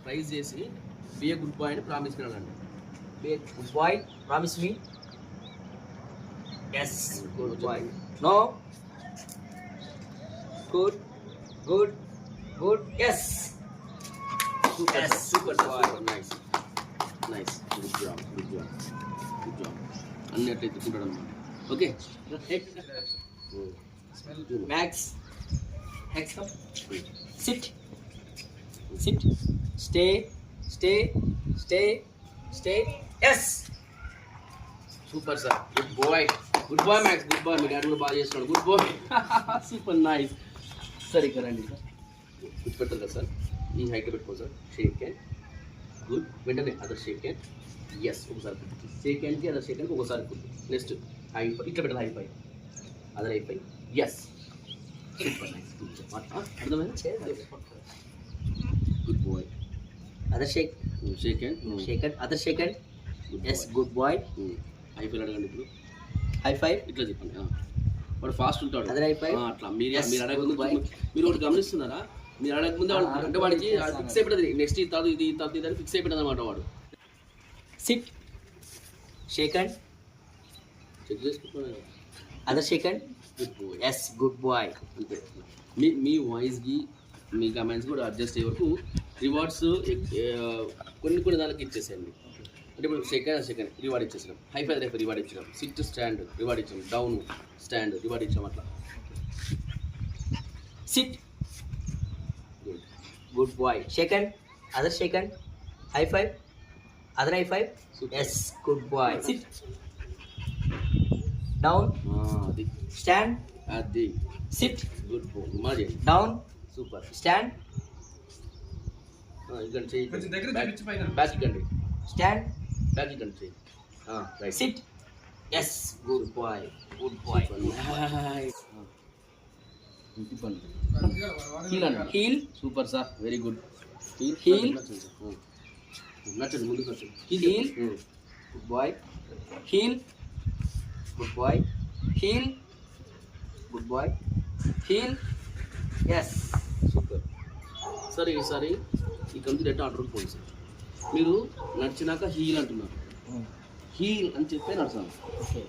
Praise చేసి B a good bye అని promise చేయాలండి. Be a good boy. Promise me. Yes, good boy. No. Good, good, good. Yes. Super Yes, super good boy. Super nice nice good job good job good job అన్ని అట్లా ఎత్తుకుంటాడు అనమాట. Okay Max. Next up. Sit. Sit. Stay. Stay. Stay. Stay. Yes. Super sir good boy Max good boy. మీ daddy కూడా బాగా చేస్తున్నాడు. Good boy super nice. Sir ఇక్కడ రండి sir. Good పెట్టారు కదా సార్. ఈ హైట్ పెట్టుకో సార్. Shake hand good. వెంటనే అదర్ షేక్ హ్యాండ్. ఎస్ ఒకసారి షేక్ హ్యాండ్కి అదర్ షేక్ హ్యాండ్కి ఒకసారి నెక్స్ట్ హై ఇట్లా పెట్టాలి. High five other high five. Yes super nice. అర్థమైంది. Good boy. Other shake. Shake hand Shake it. Other shake it. Yes, good boy. High five అడగండి ఇప్పుడు. High five. ఇట్లా చెప్పండి. వాడు ఫాస్ట్ ఉంటాడు. Other high five. అట్లా మీరు Yes, మీరు అడగ good boy. మీరు ఒకటి గమనిస్తున్నారా? మీరు అడగకముందే వాడు అంటే వాడికి ఫిక్స్ అయిపోతుంది. నెక్స్ట్ ఇది తర్వాత ఇది తర్వాత ఇది అని ఫిక్స్ అయిపోతుంది అనమాట. వాడు Sit. Shake it. చెక్ చేసుకుంటున్నాడు. Other shake it. Good boy. Yes, good boy. అంతే. మీ వాయిస్కి మీ కమెంట్స్ కూడా అడ్జస్ట్ అయ్యే వరకు రివార్డ్స్ కొన్ని దానికి ఇచ్చేసేయండి. అంటే ఇప్పుడు సెకండ్ రివార్డ్ ఇచ్చేసినాం. హై ఫైవ్ రేపు రివార్డ్ ఇచ్చినాం. సిట్ స్టాండ్ రివార్డ్ ఇచ్చాం. డౌన్ స్టాండ్ రివార్డ్ ఇచ్చాం. అట్లా Sit. Good. Good boy. Shake it. Other shake it. High five. Other high five. Super. Yes, good boy. Sit. Down. అది Stand. అది Sit. Good boy. మరి Down. Super. Stand. ఇక్కడ చేయి back ఇకండి. Stand. Back ఇకండి చేయి. Right. Sit. Yes, good boy. Good boy. Heel అండి. Heel. Super sir. Very good. Heel. నచ్చండి ముందుకు వచ్చండి. Heel. Good boy. Heel. Good boy. Heel. Good boy. Heel. Yes. Super. సరే ఈసారి ఈ కంప్లీట్ ఆర్డర్ పోయింది సార్. మీరు నడిచినాక హీల్ అంటున్నారు. హీల్ అని చెప్పే నడుస్తాను. Okay.